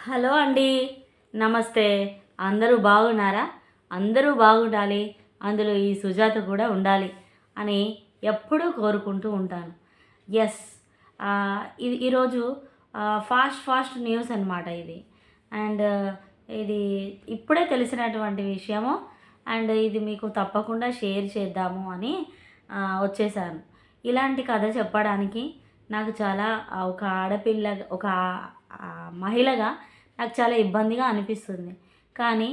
Hello అండి. నమస్తే. అందరూ బాగున్నారా? అందరూ బాగుండాలి, అందులో ఈ సుజాత కూడా ఉండాలి అని ఎప్పుడూ కోరుకుంటూ ఉంటాను. యెస్. ఇది ఈరోజు ఫాస్ట్ న్యూస్ అనమాట ఇది. అండ్ ఇది ఇప్పుడే తెలిసినటువంటి విషయము. అండ్ ఇది మీకు తప్పకుండా షేర్ చేద్దాము అని వచ్చేసాను. ఇలాంటి కథ చెప్పడానికి నాకు చాలా ఒక ఆడపిల్ల, ఒక మహిళగా నాకు చాలా ఇబ్బందిగా అనిపిస్తుంది. కానీ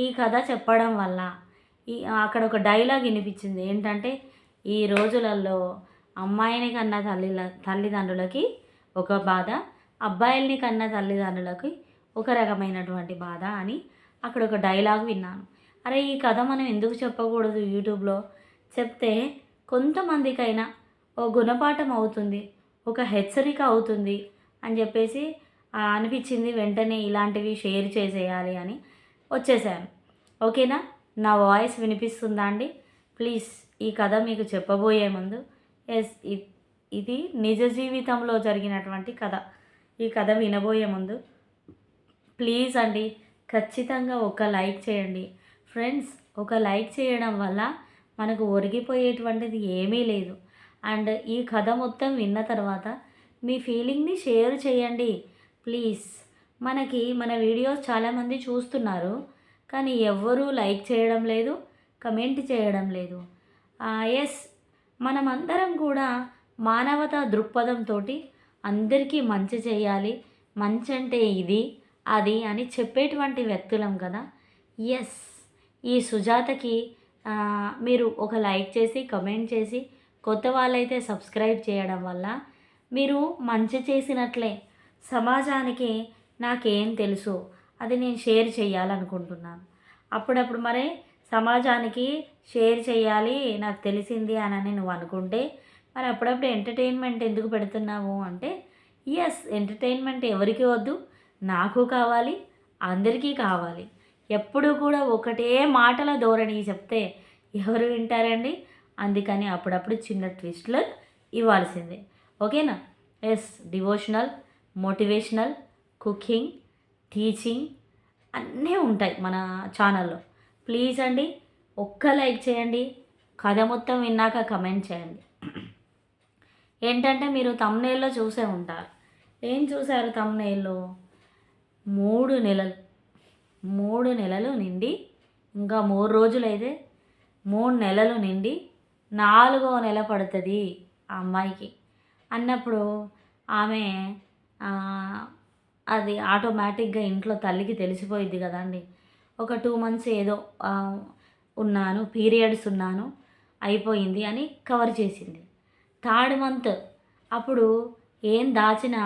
ఈ కథ చెప్పడం వల్ల ఈ అక్కడ ఒక డైలాగ్ వినిపించింది. ఏంటంటే, ఈ రోజులలో అమ్మాయిని కన్న తల్లిదండ్రులకి ఒక బాధ, అబ్బాయిల్ని కన్న తల్లిదండ్రులకి ఒక రకమైనటువంటి బాధ అని అక్కడ ఒక డైలాగ్ విన్నాను. అరే, ఈ కథ మనం ఎందుకు చెప్పకూడదు యూట్యూబ్లో? చెప్తే కొంతమందికైనా ఓ గుణపాఠం అవుతుంది, ఒక హెచ్చరిక అవుతుంది అని చెప్పేసి అనిపించింది. వెంటనే ఇలాంటివి షేర్ చేసేయాలి అని వచ్చేసాను. ఓకేనా? నా వాయిస్ వినిపిస్తుందా అండి? ప్లీజ్ ఈ కథ మీకు చెప్పబోయే ముందు, ఎస్, ఇది నిజ జీవితంలో జరిగినటువంటి కథ. ఈ కథ వినబోయే ముందు ప్లీజ్ అండి, ఖచ్చితంగా ఒక లైక్ చేయండి ఫ్రెండ్స్. ఒక లైక్ చేయడం వల్ల మనకు ఒరిగిపోయేటువంటిది ఏమీ లేదు. అండ్ ఈ కథ మొత్తం విన్న తర్వాత మీ ఫీలింగ్ని షేర్ చేయండి ప్లీజ్. మన వీడియోస్ చాలామంది చూస్తున్నారు, కానీ ఎవ్వరూ లైక్ చేయడం లేదు, కమెంట్ చేయడం లేదు. ఎస్, మనమందరం కూడా మానవతా దృక్పథంతో అందరికీ మంచి చేయాలి, మంచి అంటే ఇది అది అని చెప్పేటువంటి వ్యక్తులం కదా. ఎస్, ఈ సుజాతకి మీరు ఒక లైక్ చేసి కమెంట్ చేసి కొత్త వాళ్ళైతే సబ్స్క్రైబ్ చేయడం వల్ల మీరు మంచి చేసినట్లే. సమాజానికి నాకేం తెలుసు అది నేను షేర్ చేయాలనుకుంటున్నాను. అప్పుడప్పుడు మరి సమాజానికి షేర్ చేయాలి నాకు తెలిసింది అని నువ్వు అనుకుంటే, మరి అప్పుడప్పుడు ఎంటర్టైన్మెంట్ ఎందుకు పెడుతున్నావు అంటే, ఎస్, ఎంటర్టైన్మెంట్ ఎవరికి వద్దు, నాకు కావాలి, అందరికీ కావాలి. ఎప్పుడు కూడా ఒకటే మాటల ధోరణి చెప్తే ఎవరు వింటారండి? అందుకని అప్పుడప్పుడు చిన్న ట్విస్ట్లు ఇవ్వాల్సిందే. ఓకేనా? Yes, devotional, motivational, cooking, teaching అన్నీ ఉంటాయి మన ఛానల్లో. ప్లీజ్ అండి, ఒక్క లైక్ చేయండి, కథ మొత్తం విన్నాక కమెంట్ చేయండి. ఏంటంటే, మీరు తమ్నెయిల్లో చూసే ఉంటారు. ఏం చూశారు తమ్నెయిల్లో? 3 నెలలు నిండి ఇంకా 3 రోజులైతే 3 నెలలు నిండి 4వ నెల పడుతుంది ఆ అమ్మాయికి అన్నప్పుడు ఆమె అది ఆటోమేటిక్గా ఇంట్లో తల్లికి తెలిసిపోయిద్ది కదండి. ఒక 2 మంత్స్ ఏదో ఉన్నాను, పీరియడ్స్ ఉన్నాను, అయిపోయింది అని కవర్ చేసింది. 3rd మంత్ అప్పుడు ఏం దాచినా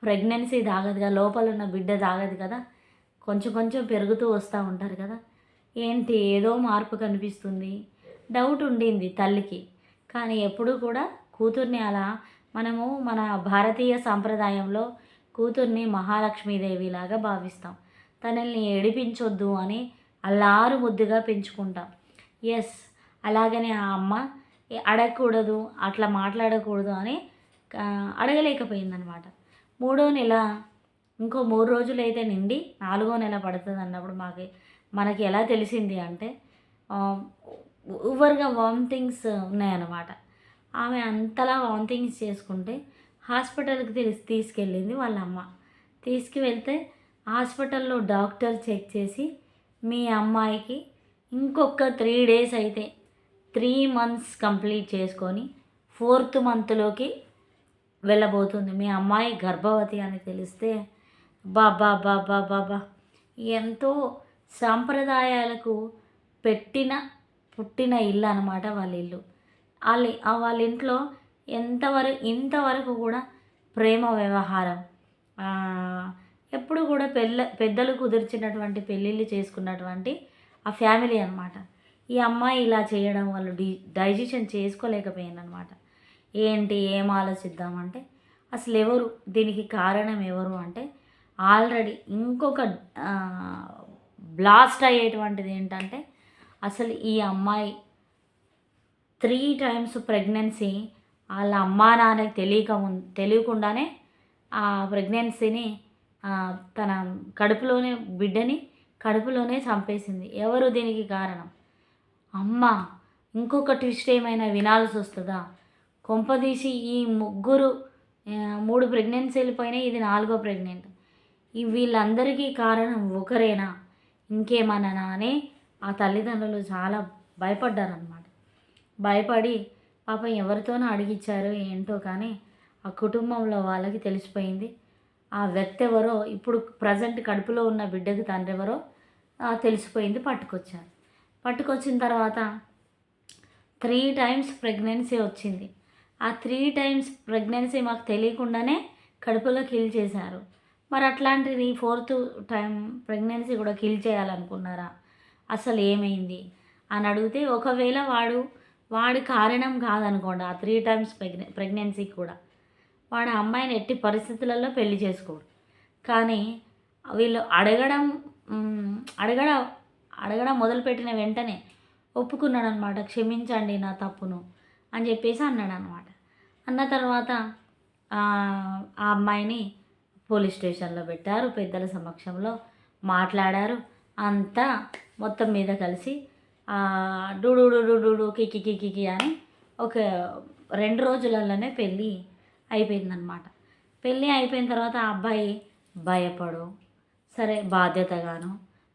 ప్రెగ్నెన్సీ దాగదు కదా, లోపల ఉన్న బిడ్డ దాగదు కదా, కొంచెం కొంచెం పెరుగుతూ వస్తూ ఉంటారు కదా. ఏంటి ఏదో మార్పు కనిపిస్తుంది, డౌట్ ఉండింది తల్లికి. కానీ ఎప్పుడూ కూడా కూతుర్ని అలా మనము మన భారతీయ సాంప్రదాయంలో కూతుర్ని మహాలక్ష్మీదేవిలాగా భావిస్తాం. తనల్ని ఏడిపించొద్దు అని అల్లారు ముద్దుగా పెంచుకుంటాం. ఎస్, అలాగనే ఆ అమ్మ అడగకూడదు, అట్లా మాట్లాడకూడదు అని అడగలేకపోయిందనమాట. 3వ నెల ఇంకో 3 రోజులైతే నిండి 4వ నెల పడుతుంది అన్నప్పుడు మనకి ఎలా తెలిసింది అంటే, ఓవర్గా వామిటింగ్స్ ఉన్నాయన్నమాట. ఆమె అంతలా వామిటింగ్స్ చేసుకుంటే హాస్పిటల్కి తీసుకెళ్ళింది వాళ్ళ అమ్మ. తీసుకువెళ్తే హాస్పిటల్లో డాక్టర్ చెక్ చేసి, మీ అమ్మాయికి ఇంకొక 3 డేస్ అయితే 3 మంత్స్ కంప్లీట్ చేసుకొని 4th మంత్లోకి వెళ్ళబోతుంది, మీ అమ్మాయి గర్భవతి అని తెలిస్తే బాబా బాబా బాబా ఎంతో సాంప్రదాయాలకు పుట్టిన ఇల్లు అనమాట వాళ్ళ ఇల్లు. వాళ్ళ ఇంట్లో ఇంతవరకు కూడా ప్రేమ వ్యవహారం, ఎప్పుడు కూడా పెద్దలు కుదిర్చినటువంటి పెళ్ళిళ్ళు చేసుకున్నటువంటి ఆ ఫ్యామిలీ అనమాట. ఈ అమ్మాయి ఇలా చేయడం వాళ్ళు డైజెషన్ చేసుకోలేకపోయిందనమాట. ఏం ఆలోచిద్దామంటే, అసలు ఎవరు దీనికి కారణం ఎవరు అంటే, ఆల్రెడీ ఇంకొక బ్లాస్ట్ అయ్యేటువంటిది ఏంటంటే, అసలు ఈ అమ్మాయి 3 times ప్రెగ్నెన్సీ వాళ్ళ అమ్మా నాన్నకి తెలియకుండానే ఆ ప్రెగ్నెన్సీని తన కడుపులోనే బిడ్డని కడుపులోనే చంపేసింది. ఎవరు దీనికి కారణం? అమ్మ. ఇంకొక ట్విస్ట్ ఏమైనా వినాల్సి వస్తుందా? కొంపదీసి ఈ ముగ్గురు 3 ప్రెగ్నెన్సీలు పోయినాయి, ఇది 4వ ప్రెగ్నెంట్. వీళ్ళందరికీ కారణం ఒకరేనా, ఇంకేమన్నానా అని ఆ తల్లిదండ్రులు చాలా భయపడ్డారనమాట. భయపడి పాపం ఎవరితోనో అడిగిచ్చారు ఏంటో కానీ ఆ కుటుంబంలో వాళ్ళకి తెలిసిపోయింది. ఆ వ్యక్తి ఎవరో, ఇప్పుడు ప్రజెంట్ కడుపులో ఉన్న బిడ్డకి తండ్రి ఎవరో తెలిసిపోయింది. పట్టుకొచ్చారు. పట్టుకొచ్చిన తర్వాత 3 టైమ్స్ ప్రెగ్నెన్సీ వచ్చింది. ఆ 3 టైమ్స్ ప్రెగ్నెన్సీ మాకు తెలియకుండానే కడుపులో కిల్ చేశారు. మరి అట్లాంటిది 4th టైం ప్రెగ్నెన్సీ కూడా కిల్ చేయాలనుకున్నారా? అసలు ఏమైంది అని అడిగితే, ఒకవేళ వాడి కారణం కాదనుకోండి ఆ 3 టైమ్స్ ప్రెగ్నెన్సీకి కూడా, వాడు అమ్మాయిని ఎట్టి పరిస్థితులలో పెళ్లి చేసుకోడు. కానీ వీళ్ళు అడగడం మొదలుపెట్టిన వెంటనే ఒప్పుకున్నాడు అనమాట. క్షమించండి నా తప్పును అని చెప్పేసి అన్నాడు అనమాట. అన్న తర్వాత ఆ అమ్మాయిని పోలీస్ స్టేషన్లో పెట్టారు. పెద్దల సమక్షంలో మాట్లాడారు. అంతా మొత్తం మీద కలిసి డూడు కికి కికి అని ఒక 2 రోజులలోనే పెళ్ళి అయిపోయిందనమాట. పెళ్ళి అయిపోయిన తర్వాత ఆ అబ్బాయి భయపడు, సరే బాధ్యతగాను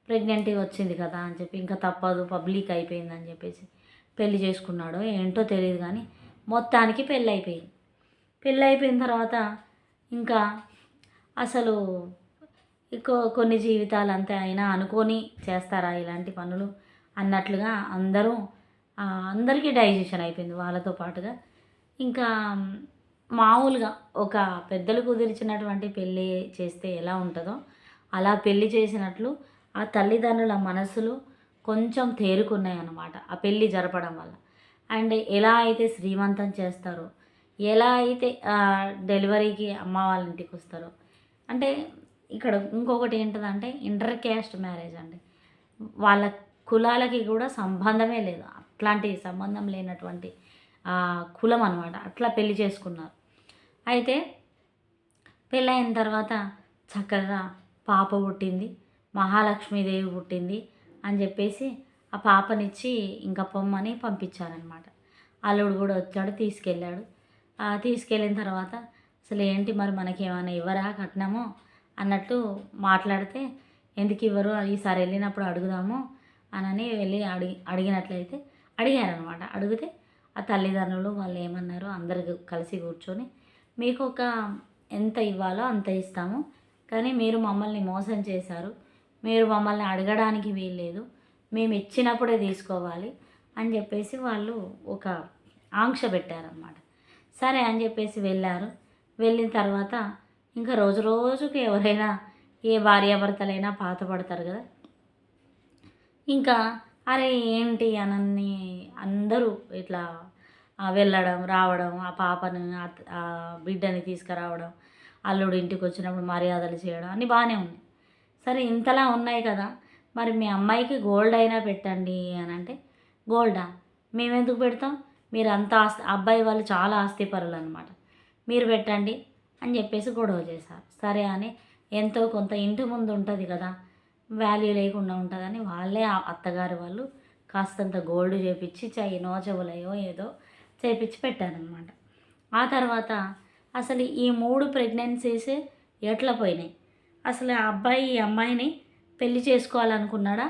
ప్రెగ్నెంట్ వచ్చింది కదా అని చెప్పి, ఇంకా తప్పదు పబ్లిక్ అయిపోయిందని చెప్పేసి పెళ్ళి చేసుకున్నాడో ఏంటో తెలియదు కానీ మొత్తానికి పెళ్ళి అయిపోయింది. పెళ్ళి అయిపోయిన తర్వాత ఇంకా అసలు కొన్ని జీవితాలు అంతే అయినా అనుకొని చేస్తారా ఇలాంటి పనులు అన్నట్లుగా అందరికీ డైజెషన్ అయిపోయింది వాళ్ళతో పాటుగా. ఇంకా మామూలుగా ఒక పెద్దలు కుదిర్చినటువంటి పెళ్ళి చేస్తే ఎలా ఉంటుందో అలా పెళ్ళి చేసినట్లు ఆ తల్లిదండ్రుల మనసులు కొంచెం తేరుకున్నాయి అన్నమాట ఆ పెళ్ళి జరపడం వల్ల. అండ్ ఎలా అయితే శ్రీమంతం చేస్తారో, ఎలా అయితే డెలివరీకి అమ్మ వాళ్ళ ఇంటికి వస్తారో, అంటే ఇక్కడ ఇంకొకటి ఏంటంటే ఇంటర్ క్యాస్ట్ మ్యారేజ్ అండి. వాళ్ళ కులాలకి కూడా సంబంధమే లేదు, అట్లాంటి సంబంధం లేనటువంటి కులం అనమాట. అట్లా పెళ్లి చేసుకున్నారు. అయితే పెళ్ళైన తర్వాత చక్కగా పాప పుట్టింది, మహాలక్ష్మీదేవి పుట్టింది అని చెప్పేసి ఆ పాపనిచ్చి ఇంకా పొమ్మని పంపించారనమాట. అల్లుడు కూడా వచ్చాడు, తీసుకెళ్ళాడు. తీసుకెళ్ళిన తర్వాత అసలు ఏంటి మరి మనకేమైనా ఇవ్వరా కట్నము అన్నట్టు మాట్లాడితే, ఎందుకు ఇవ్వరు, ఈసారి వెళ్ళినప్పుడు అడుగుదాము అని వెళ్ళి అడిగినట్లయితే అడిగారనమాట. అడిగితే ఆ తల్లిదండ్రులు వాళ్ళు ఏమన్నారు, అందరు కలిసి కూర్చొని మీకు ఎంత ఇవ్వాలో అంత ఇస్తాము, కానీ మీరు మమ్మల్ని మోసం చేశారు, మీరు మమ్మల్ని అడగడానికి వీల్లేదు, మేము ఇచ్చినప్పుడే తీసుకోవాలి అని చెప్పేసి వాళ్ళు ఒక ఆంక్ష పెట్టారనమాట. సరే అని చెప్పేసి వెళ్ళారు. వెళ్ళిన తర్వాత ఇంకా రోజు రోజుకి ఎవరైనా ఏ భార్యాభర్తలైనా పాతపడతారు కదా. ఇంకా అరే ఏంటి అనని అందరూ ఇట్లా వెళ్ళడం రావడం, ఆ పాపను ఆ బిడ్డని తీసుకురావడం, అల్లుడు ఇంటికి వచ్చినప్పుడు మర్యాదలు చేయడం అన్నీ బాగానే ఉన్నాయి. సరే ఇంతలా ఉన్నాయి కదా, మరి మీ అమ్మాయికి గోల్డ్ అయినా పెట్టండి అని అంటే, గోల్డా మేమెందుకు పెడతాం, మీరు అంత అబ్బాయి వాళ్ళు చాలా ఆస్తిపరులు అనమాట, మీరు పెట్టండి అని చెప్పేసి గొడవ చేశారు. సరే అని ఎంతో కొంత ఇంటి ముందు ఉంటుంది కదా, వాల్యూ లేకుండా ఉంటుందని వాళ్ళే అత్తగారు వాళ్ళు కాస్తంత గోల్డ్ చేపించి చైనో చెవులయో ఏదో చేపించి పెట్టారనమాట. ఆ తర్వాత అసలు ఈ 3 ప్రెగ్నెన్సీస్ ఎట్లా పోయినాయి, అసలు ఆ అబ్బాయి ఈ అమ్మాయిని పెళ్లి చేసుకోవాలనుకున్నాడా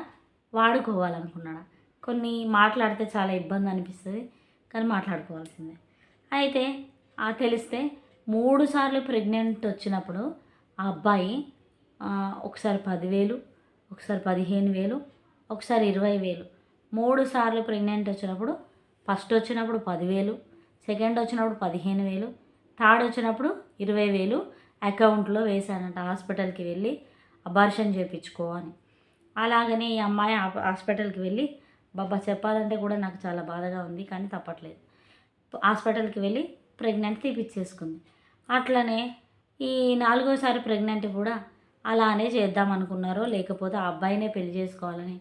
వాడుకోవాలనుకున్నాడా? కొన్ని మాట్లాడితే చాలా ఇబ్బంది అనిపిస్తుంది, కానీ మాట్లాడుకోవాల్సిందే. అయితే తెలిస్తే 3 సార్లు ప్రెగ్నెంట్ వచ్చినప్పుడు ఆ అబ్బాయి ఒకసారి 10,000, ఒకసారి 15,000, ఒకసారి 20,000, 3 సార్లు ప్రెగ్నెంట్ వచ్చినప్పుడు, ఫస్ట్ వచ్చినప్పుడు 10,000, సెకండ్ వచ్చినప్పుడు 15,000, థర్డ్ వచ్చినప్పుడు 20,000 అకౌంట్లో వేశానంట హాస్పిటల్కి వెళ్ళి అబార్షన్ చేయించుకో అని. అలాగనే ఈ అమ్మాయి హాస్పిటల్కి వెళ్ళి, బాబా చెప్పాలంటే కూడా నాకు చాలా బాధగా ఉంది కానీ తప్పట్లేదు, హాస్పిటల్కి వెళ్ళి ప్రెగ్నెంట్ తీపిచ్చేసుకుంది. అట్లనే ఈ 4వసారి ప్రెగ్నెంట్ కూడా అలానే చేద్దాం అనుకున్నారో, లేకపోతే ఆ అబ్బాయినే పెళ్లి చేసుకోవాలని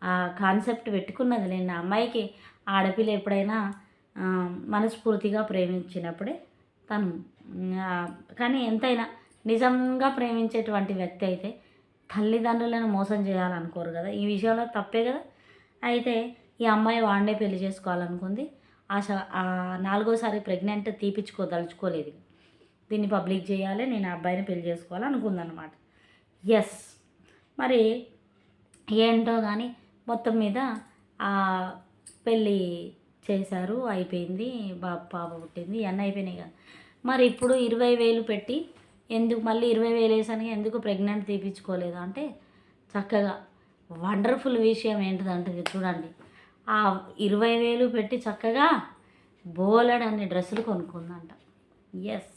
ఆ కాన్సెప్ట్ పెట్టుకున్నది. నేను ఆ అమ్మాయికి ఆడపిల్ల ఎప్పుడైనా మనస్ఫూర్తిగా ప్రేమించినప్పుడే తను, కానీ ఎంతైనా నిజంగా ప్రేమించేటువంటి వ్యక్తి అయితే తల్లిదండ్రులను మోసం చేయాలనుకోరు కదా, ఈ విషయంలో తప్పే కదా. అయితే ఈ అమ్మాయి వాడినే పెళ్లి చేసుకోవాలనుకుంది. ఆ 4వసారి ప్రెగ్నెంట్ తీపిచ్చుకోదలుచుకోలేదు. దీన్ని పబ్లిక్ చేయాలి, నేను ఆ అబ్బాయిని పెళ్లి చేసుకోవాలి అనుకుందన్నమాట. ఎస్, మరి ఏంటో కానీ మొత్తం మీద ఆ పెళ్ళి చేశారు, అయిపోయింది, పాప పుట్టింది, ఇవన్నీ అయిపోయినాయి కదా. మరి ఇప్పుడు 20,000 పెట్టి ఎందుకు మళ్ళీ 20,000 వేసాను, ఎందుకు ప్రెగ్నెంట్ తీపించుకోలేదు అంటే చక్కగా వండర్ఫుల్ విషయం ఏంటిదంటే చూడండి, ఆ 20,000 పెట్టి చక్కగా బోలెడన్ని డ్రెస్సులు కొనుక్కుందంట. ఎస్,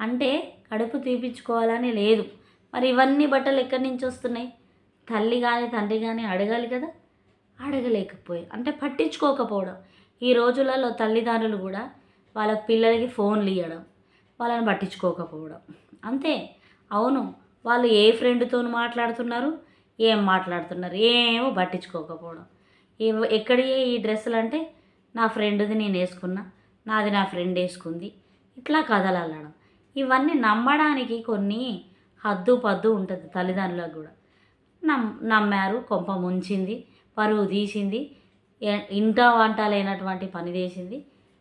అంటే కడుపు తీపించుకోవాలని లేదు. మరి ఇవన్నీ బట్టలు ఎక్కడి నుంచి వస్తున్నాయి? తల్లి కానీ తండ్రి కానీ అడగాలి కదా, అడగలేకపోయి అంటే పట్టించుకోకపోవడం. ఈ రోజులలో తల్లిదండ్రులు కూడా వాళ్ళ పిల్లలకి ఫోన్లు ఇవ్వడం, వాళ్ళని పట్టించుకోకపోవడం అంతే. అవును, వాళ్ళు ఏ ఫ్రెండ్తో మాట్లాడుతున్నారు, ఏం మాట్లాడుతున్నారు, ఏమో పట్టించుకోకపోవడం. ఎక్కడి ఈ డ్రెస్సులు అంటే నా ఫ్రెండ్ది నేను వేసుకున్నా, నాది నా ఫ్రెండ్ వేసుకుంది, ఇట్లా కథలు అల్లడం. ఇవన్నీ నమ్మడానికి కొన్ని హద్దు పద్దు ఉంటుంది తల్లిదండ్రులకు కూడా. నమ్మారు, కొంప ముంచింది, పరువు తీసింది, ఇంట వంట లేనటువంటి పని చేసింది,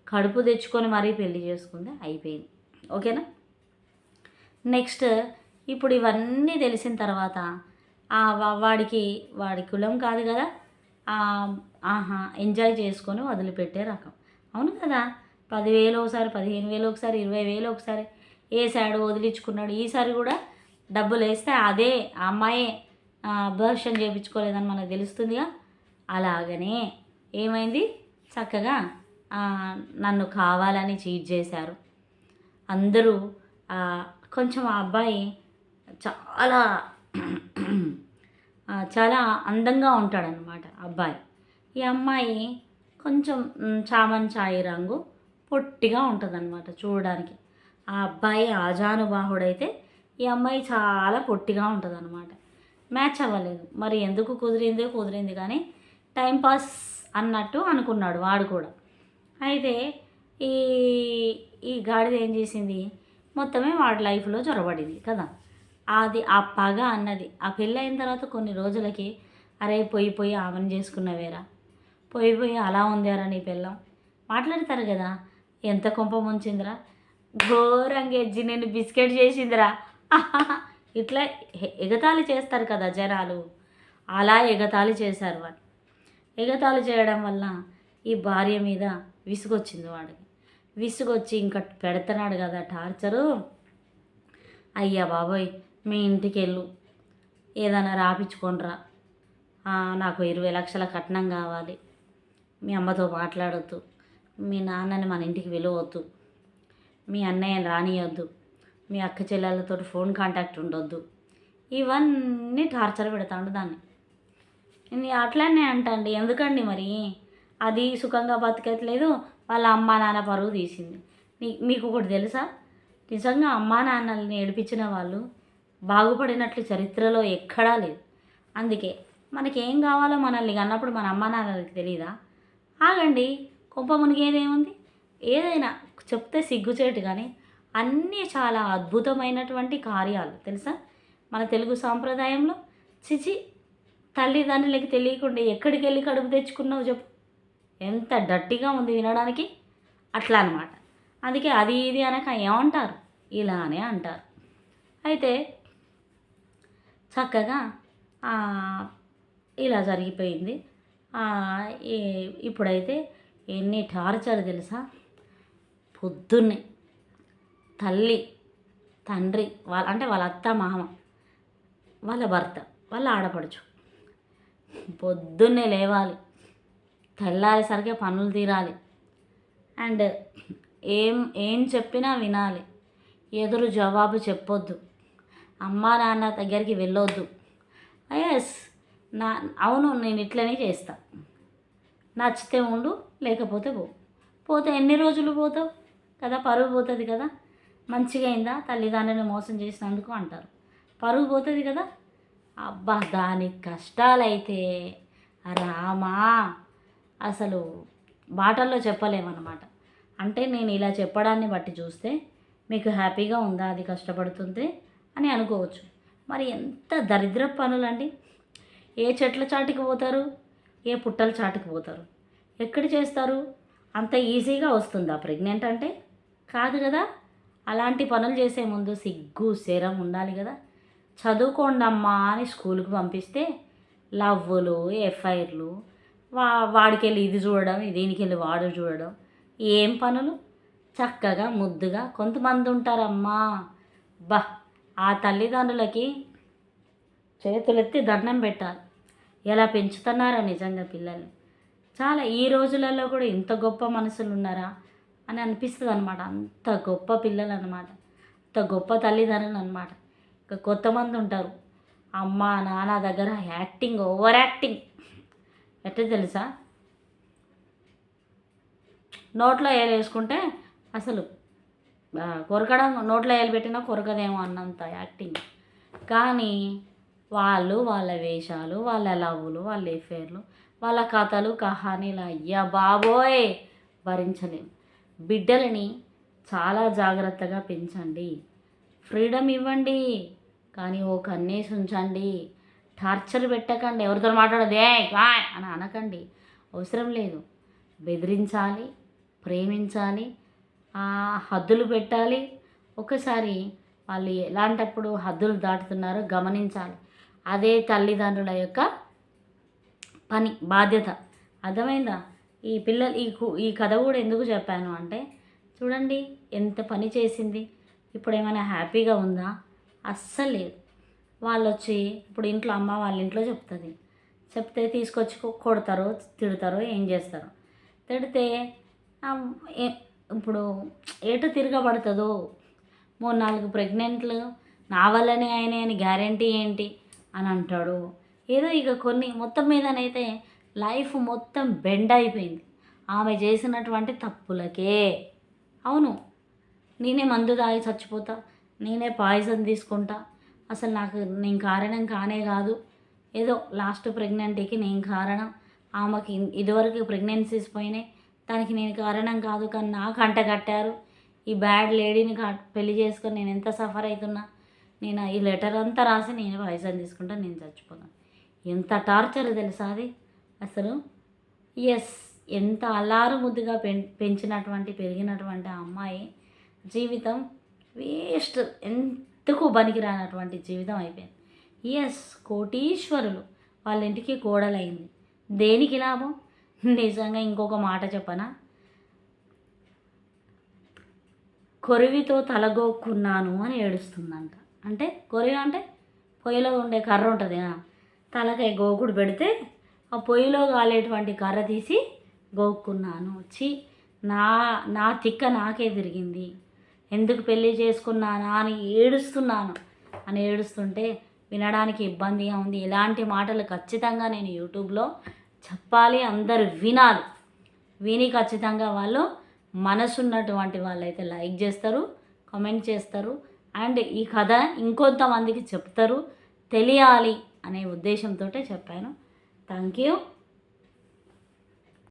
కడుపు తెచ్చుకొని మరీ పెళ్లి చేసుకుంది, అయిపోయింది. ఓకేనా. నెక్స్ట్, ఇప్పుడు ఇవన్నీ తెలిసిన తర్వాత వాడి కులం కాదు కదా, ఎంజాయ్ చేసుకొని వదిలిపెట్టే రకం. అవును కదా, 10,000 ఒకసారి, 15,000 ఒకసారి, 20,000 ఒకసారి వేసాడు, వదిలించుకున్నాడు. ఈసారి కూడా డబ్బులు వేస్తే అదే ఆ అమ్మాయే అబార్షన్ చేయించుకోలేదని మనకు తెలుస్తుందిగా. అలాగనే ఏమైంది, చక్కగా నన్ను కావాలని చీట్ చేశారు అందరూ. కొంచెం ఆ అబ్బాయి చాలా చాలా అందంగా ఉంటాడనమాట అబ్బాయి. ఈ అమ్మాయి కొంచెం చామన్ ఛాయి రంగు, పొట్టిగా ఉంటుందన్నమాట చూడడానికి. ఆ అబ్బాయి ఆజానుబాహుడైతే ఈ అమ్మాయి చాలా పొట్టిగా ఉంటుందన్నమాట. మ్యాచ్ అవ్వలేదు. మరి ఎందుకు కుదిరింది కానీ టైంపాస్ అన్నట్టు అనుకున్నాడు వాడు కూడా. అయితే ఈ గాడిద ఏం చేసింది, మొత్తమే వాడి లైఫ్లో చొరబడింది కదా. అది ఆ పగ అన్నది ఆ పెళ్ళి అయిన తర్వాత కొన్ని రోజులకి, అరే పోయి ఆమెను చేసుకున్నవేరా, పోయి అలా ఉందారా నీ పిల్లం, మాట్లాడతారు కదా, ఎంత కొంప ముంచిందిరా, ఘోరంగా ఎజ్జి నేను బిస్కెట్ చేసిందిరా, ఇట్లా ఎగతాళి చేస్తారు కదా జనాలు. అలా ఎగతాళి చేశారు వాళ్ళు. ఎగతాళి చేయడం వల్ల ఈ భార్య మీద విసుగొచ్చింది వాడికి. విసుగొచ్చి ఇంకా పెడుతున్నాడు కదా టార్చరు. అయ్యా బాబోయ్, మీ ఇంటికి వెళ్ళు, ఏదైనా రాపించుకోనరా, నాకు 20 లక్షల కట్నం కావాలి, మీ అమ్మతో మాట్లాడొద్దు, మీ నాన్నని మన ఇంటికి పిలవద్దు, మీ అన్నయ్యని రానియొద్దు, మీ అక్క చెల్లెళ్ళతో ఫోన్ కాంటాక్ట్ ఉండొద్దు, ఇవన్నీ టార్చర్ పెడతాడు దాన్ని. అట్లనే అంటండి, ఎందుకండి మరి అది సుఖంగా బతకట్లేదు, వాళ్ళ అమ్మా నాన్న పరువు తీసింది. మీకు ఒకటి తెలుసా, నిజంగా అమ్మా నాన్నల్ని ఏడిపించిన వాళ్ళు బాగుపడినట్లు చరిత్రలో ఎక్కడా లేదు. అందుకే మనకేం కావాలో మనల్ని అన్నప్పుడు మన అమ్మా నాన్నలకి తెలియదా? ఆగండి, కొంప మునిగేదేముంది, ఏదైనా చెప్తే సిగ్గుచేటు. కానీ అన్నీ చాలా అద్భుతమైనటువంటి కార్యాలు తెలుసా మన తెలుగు సాంప్రదాయంలో. చిచి, తల్లిదండ్రులకి తెలియకుండా ఎక్కడికి వెళ్ళి కడుపు తెచ్చుకున్నావు చెప్పు, ఎంత డట్టిగా ఉంది వినడానికి. అట్లా అనమాట. అందుకే అది ఇది అనక ఏమంటారు, ఇలానే అంటారు. అయితే చక్కగా ఇలా జరిగిపోయింది. ఇప్పుడైతే ఎన్ని టార్చర్ తెలుసా. పొద్దున్నే తల్లి తండ్రి వాళ్ళ అత్త మామ, వాళ్ళ భర్త, వాళ్ళ ఆడపడుచు పొద్దున్నే లేవాలి, తెల్లారేసరికి పనులు తీరాలి, అండ్ ఏం చెప్పినా వినాలి, ఎదురు జవాబు చెప్పొద్దు, అమ్మా నాన్న దగ్గరికి వెళ్ళొద్దు. ఎస్, అవును, నేను ఇట్లనే చేస్తా, నచ్చితే ఉండు, లేకపోతే పోతే ఎన్ని రోజులు పోతావు కదా, పరువు పోతుంది కదా. మంచిగా అయిందా తల్లిదండ్రులను మోసం చేసినందుకు అంటారు, పరువు పోతుంది కదా. అబ్బా, దానికి కష్టాలైతే రామా అసలు మాటల్లో చెప్పలేమన్నమాట. అంటే నేను ఇలా చెప్పడాన్ని బట్టి చూస్తే మీకు హ్యాపీగా ఉందా అది కష్టపడుతుంది? అని అనుకోవచ్చు. మరి ఎంత దరిద్ర పనులండి. ఏ చెట్ల చాటుకి పోతారు, ఏ పుట్టల చాటుకి పోతారు, ఎక్కడ చేస్తారు? అంత ఈజీగా వస్తుందా ప్రెగ్నెంట్ అంటే? కాదు కదా. అలాంటి పనులు చేసే ముందు సిగ్గు శరం ఉండాలి కదా. చదువుకోండమ్మా అని స్కూల్కి పంపిస్తే లవ్వులు ఎఫ్ఐఆర్లు, వాడికెళ్ళి ఇది చూడడం, దీనికెళ్ళి వాడు చూడడం, ఏం పనులు? చక్కగా ముద్దుగా కొంతమంది ఉంటారమ్మా. బా, ఆ తల్లిదండ్రులకి చేతులెత్తి దండం పెట్టాలి. ఎలా పెంచుతున్నారో నిజంగా పిల్లల్ని. చాలా ఈ రోజులలో కూడా ఇంత గొప్ప మనసులు ఉన్నారా అని అనిపిస్తుంది అనమాట. అంత గొప్ప పిల్లలు అనమాట, అంత గొప్ప తల్లిదండ్రులు అనమాట. ఇంకా కొంతమంది ఉంటారు అమ్మ నాన్న దగ్గర యాక్టింగ్, ఓవర్ యాక్టింగ్. ఎట్లా తెలుసా? నోట్లో ఏలు వేసుకుంటే అసలు కొరకడం, నోట్లో ఏలు పెట్టినా కొరకదేమో అన్నంత యాక్టింగ్. కానీ వాళ్ళు వాళ్ళ వేషాలు, వాళ్ళ లవ్వులు, వాళ్ళ ఎఫేర్లు, వాళ్ళ కథలు కహానీలు, అయ్యా బాబోయ్ భరించలేము. బిడ్డలని చాలా జాగ్రత్తగా పెంచండి, ఫ్రీడమ్ ఇవ్వండి, కానీ ఓ కన్నేసి ఉంచండి. టార్చర్ పెట్టకండి, ఎవరితో మాట్లాడదే అని అనకండి, అవసరం లేదు. బెదిరించాలి, ప్రేమించాలి, హద్దులు పెట్టాలి. ఒకసారి వాళ్ళు ఎలాంటప్పుడు హద్దులు దాటుతున్నారో గమనించాలి. అదే తల్లిదండ్రుల యొక్క పని, బాధ్యత. అర్థమైందా? ఈ పిల్లలు ఈ కథ కూడా ఎందుకు చెప్పాను అంటే, చూడండి ఎంత పని చేసింది. ఇప్పుడు ఏమైనా హ్యాపీగా ఉందా? అస్సలు లేదు. వాళ్ళు వచ్చి ఇప్పుడు ఇంట్లో అమ్మ వాళ్ళ ఇంట్లో చెప్తే తీసుకొచ్చి కొడతారో తిడతారో ఏం చేస్తారో. తిడితే ఇప్పుడు ఎటు తిరగబడుతుందో. 3-4 ప్రెగ్నెంట్లు నా వల్లనే అయినాయి అని గ్యారంటీ ఏంటి అని అంటాడు. ఏదో ఇక కొన్ని మొత్తం మీదనైతే లైఫ్ మొత్తం బెండ్ అయిపోయింది ఆమె చేసినటువంటి తప్పులకే. అవును, నేనే మందు తాగి చచ్చిపోతా, నేనే పాయిజన్ తీసుకుంటా, అసలు నేను కారణం కానే కాదు, ఏదో లాస్ట్ ప్రెగ్నెంటీకి నేను కారణం, ఆమెకి ఇదివరకు ప్రెగ్నెన్సీస్ పోయినాయి, దానికి నేను కారణం కాదు, కానీ నాకు అంటగట్టారు. ఈ బ్యాడ్ లేడీని పెళ్లి చేసుకొని నేను ఎంత సఫర్ అవుతున్నా, నేను ఈ లెటర్ అంతా రాసి నేను పాయిజన్ తీసుకుంటా, నేను చచ్చిపోతాను. ఎంత టార్చర్ తెలుసా అది అసలు. ఎంత అల్లారు ముద్దుగా పెంచినటువంటి పెరిగినటువంటి ఆ అమ్మాయి జీవితం వేస్ట్, ఎందుకు పనికిరానటువంటి జీవితం అయిపోయింది. కోటీశ్వరులు వాళ్ళ ఇంటికి కోడలైంది, దేనికి లాభం? నిజంగా ఇంకొక మాట చెప్పనా, కొరివితో తలగోక్కున్నాను అని ఏడుస్తుందంట. అంటే కొరివి అంటే పొయ్యిలో ఉండే కర్ర ఉంటుంది, తలకాయ గోకుడు పెడితే ఆ పొయ్యిలో కాలేటువంటి కర్ర తీసి గోక్కున్నాను. నా తిక్క నాకే తిరిగింది, ఎందుకు పెళ్ళి చేసుకున్నానా అని ఏడుస్తుంటే వినడానికి ఇబ్బందిగా ఉంది. ఇలాంటి మాటలు ఖచ్చితంగా నేను యూట్యూబ్లో చెప్పాలి, అందరూ విని ఖచ్చితంగా వాళ్ళు మనసున్నటువంటి వాళ్ళైతే లైక్ చేస్తారు, కామెంట్ చేస్తారు, అండ్ ఈ కథ ఇంకొంతమందికి చెప్తారు, తెలియాలి అనే ఉద్దేశంతో చెప్పాను. Thank you.